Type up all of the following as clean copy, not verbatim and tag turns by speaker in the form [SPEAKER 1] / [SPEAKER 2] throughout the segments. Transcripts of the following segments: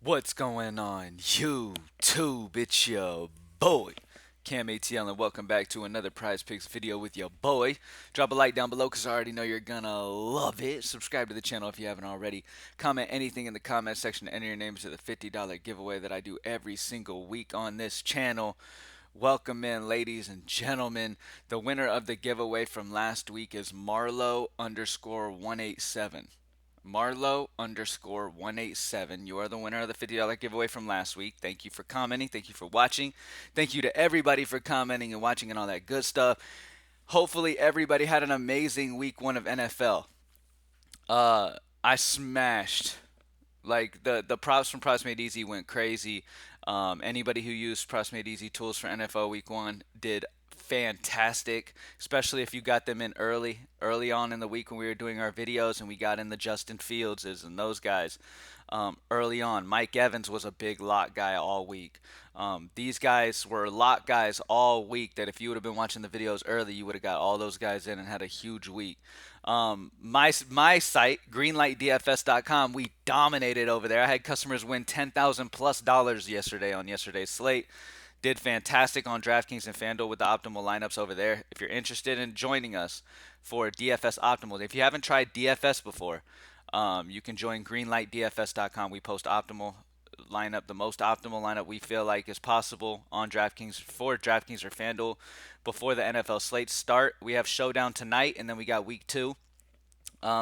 [SPEAKER 1] What's going on, YouTube? It's your boy, Cam ATL, and welcome back to another Prize Picks video with your boy. Drop a like down below because I already know you're gonna love it. Subscribe to the channel if you haven't already. Comment anything in the comment section to enter your names to the $50 giveaway that I do every single week on this channel. Welcome in, ladies and gentlemen. The winner of the giveaway from last week is Marlow underscore 187. Marlow underscore 187. You are the winner of the $50 giveaway from last week. Thank you for commenting. Thank you for watching. Thank you to everybody for commenting and watching and all that good stuff. Hopefully, everybody had an amazing week one of NFL. I smashed. Like the props from Props Made Easy went crazy. Anybody who used Props Made Easy tools for NFL Week One did fantastic, especially if you got them in early on in the week when we were doing our videos and we got in the Justin Fieldses and those guys early on. Mike Evans was a big lock guy all week. These guys were lock guys all week that if you would have been watching the videos early, you would have got all those guys in and had a huge week. My site, greenlightdfs.com, we dominated over there. I had customers win $10,000+ yesterday on yesterday's slate. Did fantastic on DraftKings and FanDuel with the optimal lineups over there. If you're interested in joining us for DFS Optimal, if you haven't tried DFS before, you can join greenlightdfs.com. We post optimal lineup, the most optimal lineup we feel like is possible on DraftKings for DraftKings or FanDuel before the NFL slates start. We have Showdown tonight, and then we got Week 2.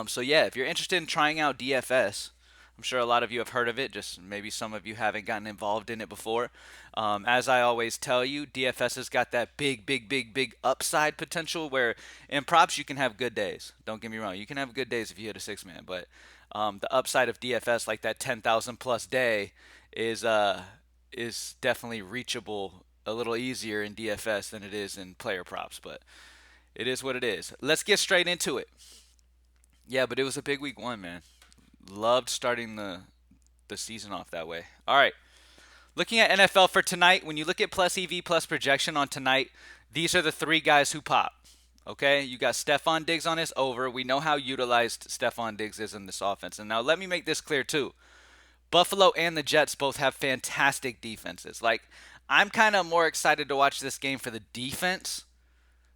[SPEAKER 1] So yeah, if you're interested in trying out DFS, I'm sure a lot of you have heard of it, just maybe some of you haven't gotten involved in it before. As I always tell you, DFS has got that big upside potential where in props you can have good days. Don't get me wrong, you can have good days if you hit a six man, but the upside of DFS, like that 10,000 plus day, is definitely reachable a little easier in DFS than it is in player props, but it is what it is. Let's get straight into it. Yeah, but it was a big week one, man. Loved starting the season off that way. All right. Looking at NFL for tonight, when you look at plus EV plus projection on tonight, these are the three guys who pop. Okay, you got Stephon Diggs on his over. We know how utilized Stephon Diggs is in this offense. And now let me make this clear too. Buffalo and the Jets both have fantastic defenses. Like, I'm kind of more excited to watch this game for the defense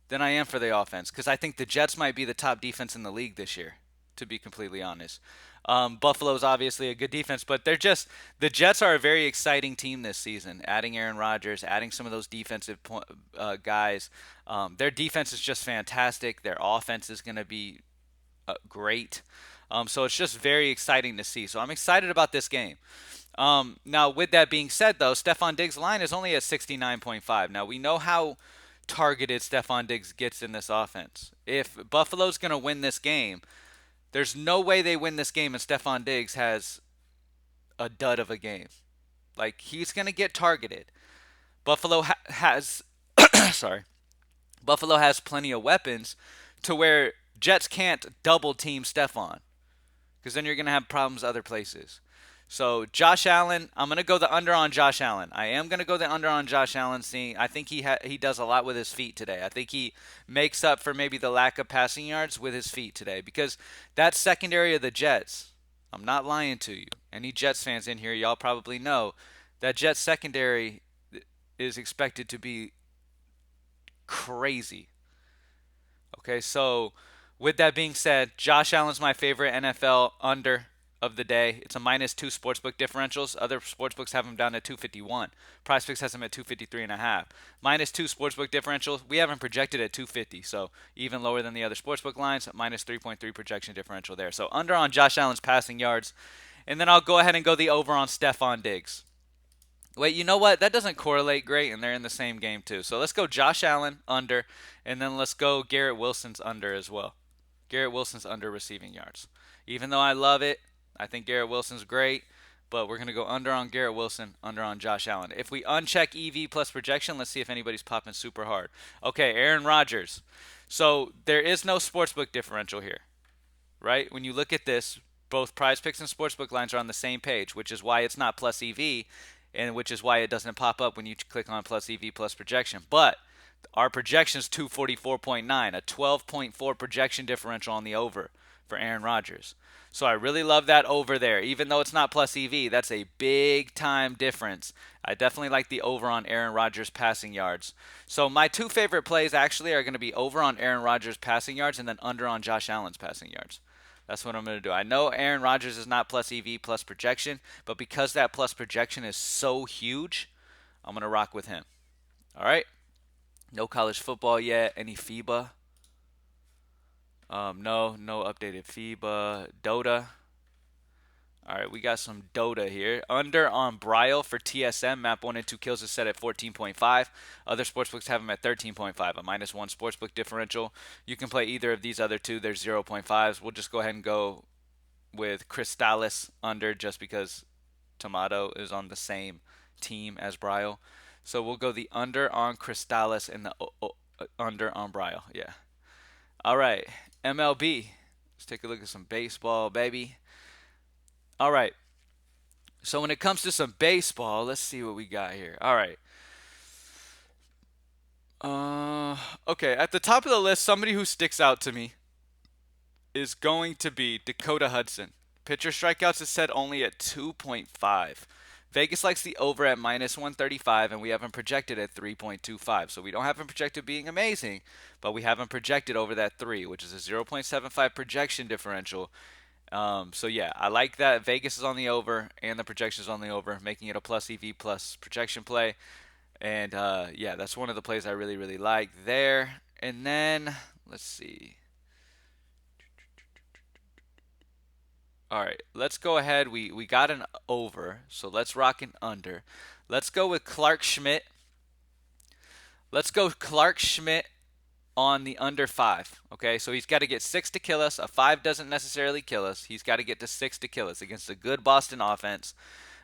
[SPEAKER 1] than I am for the offense because I think the Jets might be the top defense in the league this year, to be completely honest. Buffalo's obviously a good defense, but the Jets are a very exciting team this season. Adding Aaron Rodgers, adding some of those defensive guys, their defense is just fantastic. Their offense is going to be great. So it's just very exciting to see. So I'm excited about this game. Now, with that being said, though, Stephon Diggs' line is only at 69.5. Now, we know how targeted Stephon Diggs gets in this offense. If Buffalo's going to win this game, there's no way they win this game and Stephon Diggs has a dud of a game. Like, he's going to get targeted. Buffalo has sorry. Buffalo has plenty of weapons to where Jets can't double team Stephon because then you're going to have problems other places. So Josh Allen, I'm going to go the under on Josh Allen. I am going to go the under on Josh Allen. Seeing, I think he does a lot with his feet today. I think he makes up for maybe the lack of passing yards with his feet today because that secondary of the Jets, I'm not lying to you. Any Jets fans in here, y'all probably know that Jets secondary is expected to be crazy. Okay, so with that being said, Josh Allen's my favorite NFL under of the day. It's a -2 sportsbook differentials. Other sportsbooks have him down at 251. Prizepicks has him at 253.5. -2 sportsbook differential. We haven't projected at 250, so even lower than the other sportsbook lines. -3.3 projection differential there. So under on Josh Allen's passing yards, and then I'll go ahead and go the over on Stephon Diggs. Wait, you know what? That doesn't correlate great, and they're in the same game too. So let's go Josh Allen under, and then let's go Garrett Wilson's under as well. Garrett Wilson's under receiving yards. Even though I love it, I think Garrett Wilson's great, but we're going to go under on Garrett Wilson, under on Josh Allen. If we uncheck EV plus projection, let's see if anybody's popping super hard. Okay, Aaron Rodgers. So there is no sportsbook differential here, right? When you look at this, both prize picks and sportsbook lines are on the same page, which is why it's not plus EV, and which is why it doesn't pop up when you click on plus EV plus projection. But our projection is 244.9, a 12.4 projection differential on the over for Aaron Rodgers. So I really love that over there. Even though it's not plus EV, that's a big time difference. I definitely like the over on Aaron Rodgers passing yards. So my two favorite plays actually are going to be over on Aaron Rodgers passing yards and then under on Josh Allen's passing yards. That's what I'm going to do. I know Aaron Rodgers is not plus EV plus projection, but because that plus projection is so huge, I'm going to rock with him. All right. No college football yet. Any Fiba? No updated Fiba. Dota. All right, we got some Dota here. Under on Brile for TSM. Map 1 and 2 kills is set at 14.5. Other sportsbooks have them at 13.5, a -1 sportsbook differential. You can play either of these other two. They're 0.5s. We'll just go ahead and go with Crystalis under just because Tomato is on the same team as Brile. So we'll go the under on Crystalis and the under on Brile. Yeah. All right, MLB. Let's take a look at some baseball, baby. All right. So when it comes to some baseball, let's see what we got here. All right. Okay. At the top of the list, somebody who sticks out to me is going to be Dakota Hudson. Pitcher strikeouts is set only at 2.5. Vegas likes the over at -135, and we have him projected at 3.25. So we don't have him projected being amazing, but we have him projected over that 3, which is a 0.75 projection differential. So yeah, I like that Vegas is on the over and the projection is on the over, making it a plus EV plus projection play. And yeah, that's one of the plays I really, really like there. And then let's see. All right, let's go ahead. We got an over, so let's rock an under. Let's go with Clark Schmidt. Let's go Clark Schmidt on the under 5. Okay, so he's got to get 6 to kill us. A 5 doesn't necessarily kill us. He's got to get to 6 to kill us against a good Boston offense.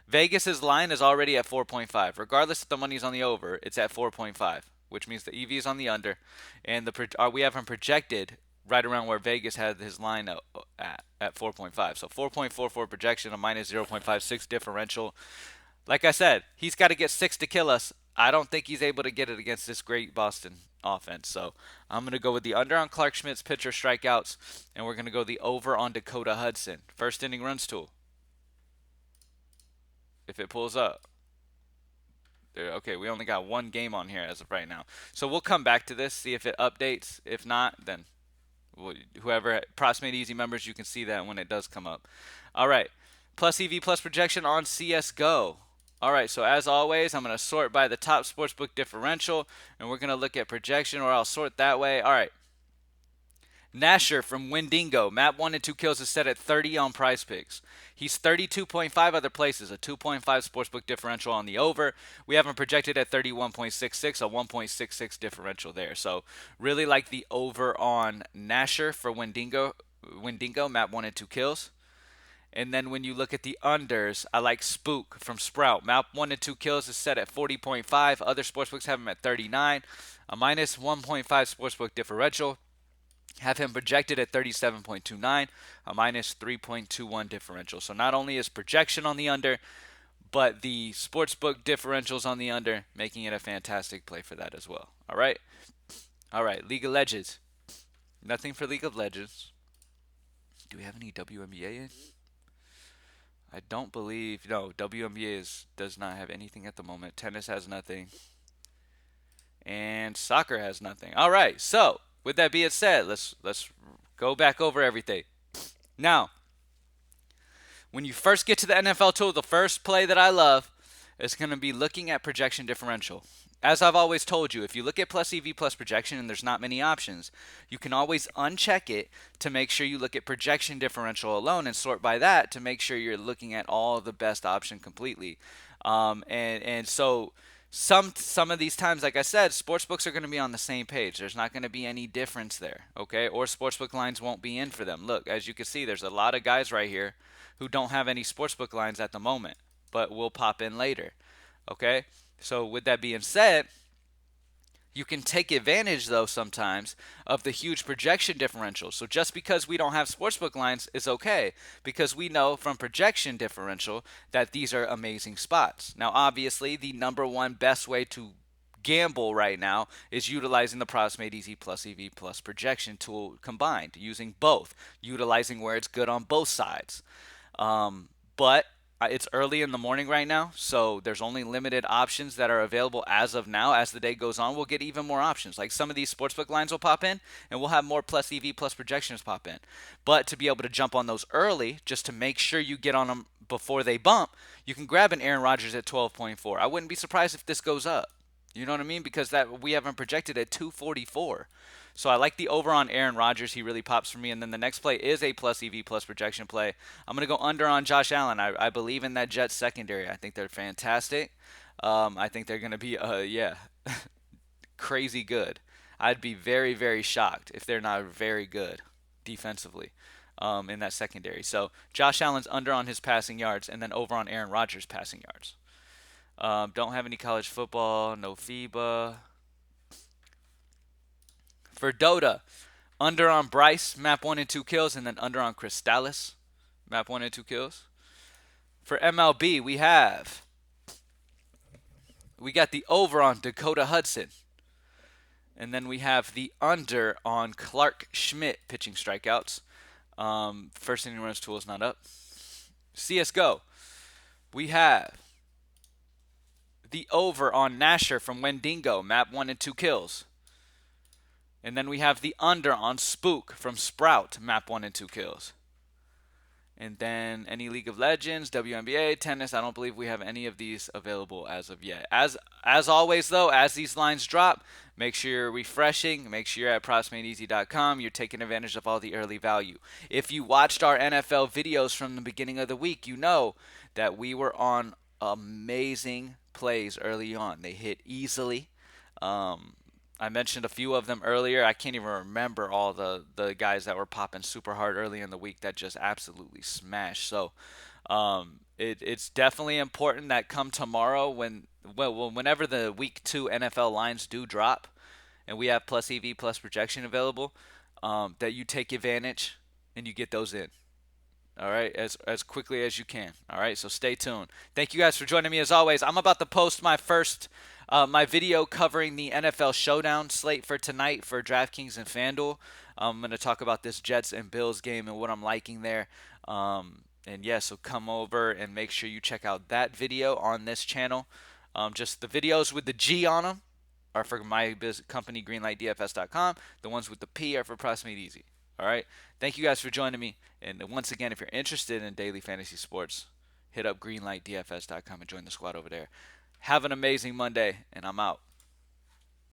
[SPEAKER 1] Vegas's line is already at 4.5. Regardless if the money's on the over, it's at 4.5, which means the EV is on the under, and we have him projected right around where Vegas had his line at 4.5. So 4.44 projection, a -0.56 differential. Like I said, he's got to get 6 to kill us. I don't think he's able to get it against this great Boston offense. So I'm going to go with the under on Clark Schmidt's pitcher strikeouts, and we're going to go the over on Dakota Hudson. First inning runs tool. If it pulls up. Okay, we only got one game on here as of right now. So we'll come back to this, see if it updates. If not, then whoever, Props Made Easy members, you can see that when it does come up. All right, plus EV plus projection on Csgo. All right, so as always, I'm going to sort by the top sportsbook differential, and we're going to look at projection, or I'll sort that way. All right. Nasher from Wnba. Map 1 and 2 kills is set at 30 on Prizepicks. He's 32.5 other places, a 2.5 sportsbook differential on the over. We have him projected at 31.66, a 1.66 differential there. So really like the over on Nasher for Wnba, map 1 and 2 kills. And then when you look at the unders, I like Spook from Sprout. Map 1 and 2 kills is set at 40.5. Other sportsbooks have him at 39, a -1.5 sportsbook differential. Have him projected at 37.29, a -3.21 differential. So not only is projection on the under, but the sportsbook differentials on the under, making it a fantastic play for that as well. All right. League of Legends. Nothing for League of Legends. Do we have any WNBA in? I don't believe. No, WNBA does not have anything at the moment. Tennis has nothing. And soccer has nothing. All right. So with that being said, let's go back over everything. Now, when you first get to the NFL tool, the first play that I love is going to be looking at projection differential. As I've always told you, if you look at plus EV plus projection and there's not many options, you can always uncheck it to make sure you look at projection differential alone and sort by that to make sure you're looking at all of the best option completely. And so some of these times, like I said, sportsbooks are going to be on the same page. There's not going to be any difference there, okay? Or sportsbook lines won't be in for them. Look, as you can see, there's a lot of guys right here who don't have any sportsbook lines at the moment, but will pop in later, okay? So with that being said, you can take advantage, though, sometimes of the huge projection differential. So just because we don't have sportsbook lines is okay, because we know from projection differential that these are amazing spots. Now, obviously, the number one best way to gamble right now is utilizing the Proximate Easy plus EV plus projection tool combined, using both, utilizing where it's good on both sides. But it's early in the morning right now, so there's only limited options that are available as of now. As the day goes on, we'll get even more options. Like some of these sportsbook lines will pop in, and we'll have more plus EV plus projections pop in. But to be able to jump on those early, just to make sure you get on them before they bump, you can grab an Aaron Rodgers at 12.4. I wouldn't be surprised if this goes up. You know what I mean? Because that we haven't projected at 244. So I like the over on Aaron Rodgers. He really pops for me. And then the next play is a plus EV plus projection play. I'm going to go under on Josh Allen. I believe in that Jets secondary. I think they're fantastic. I think they're going to be, crazy good. I'd be very, very shocked if they're not very good defensively in that secondary. So Josh Allen's under on his passing yards and then over on Aaron Rodgers' passing yards. Don't have any college football, no Fiba. For Dota, under on Bryce, map 1 and 2 kills, and then under on Crystallis, map 1 and 2 kills. For MLB, we got the over on Dakota Hudson. And then we have the under on Clark Schmidt pitching strikeouts. First inning runs tool is not up. CSGO, we have the over on Nasher from Wendigo, map 1 and 2 kills. And then we have the under on Spook from Sprout, map 1 and 2 kills. And then any League of Legends, Wnba, tennis, I don't believe we have any of these available as of yet. As always, though, as these lines drop, make sure you're refreshing. Make sure you're at proximateeasy.com. You're taking advantage of all the early value. If you watched our NFL videos from the beginning of the week, you know that we were on amazing plays early on. They hit easily. I mentioned a few of them earlier. I can't even remember all the guys that were popping super hard early in the week that just absolutely smashed. So it's definitely important that come tomorrow whenever the week 2 NFL lines do drop and we have plus EV plus projection available, that you take advantage and you get those in. All right, as quickly as you can. All right, so stay tuned. Thank you guys for joining me as always. I'm about to post my first my video covering the NFL Showdown slate for tonight for DraftKings and FanDuel. I'm going to talk about this Jets and Bills game and what I'm liking there. And yeah, so come over and make sure you check out that video on this channel. Just the videos with the G on them are for my company, greenlightdfs.com. The ones with the P are for Proximate Easy. All right. Thank you guys for joining me. And once again, if you're interested in daily fantasy sports, hit up greenlightdfs.com and join the squad over there. Have an amazing Monday, and I'm out.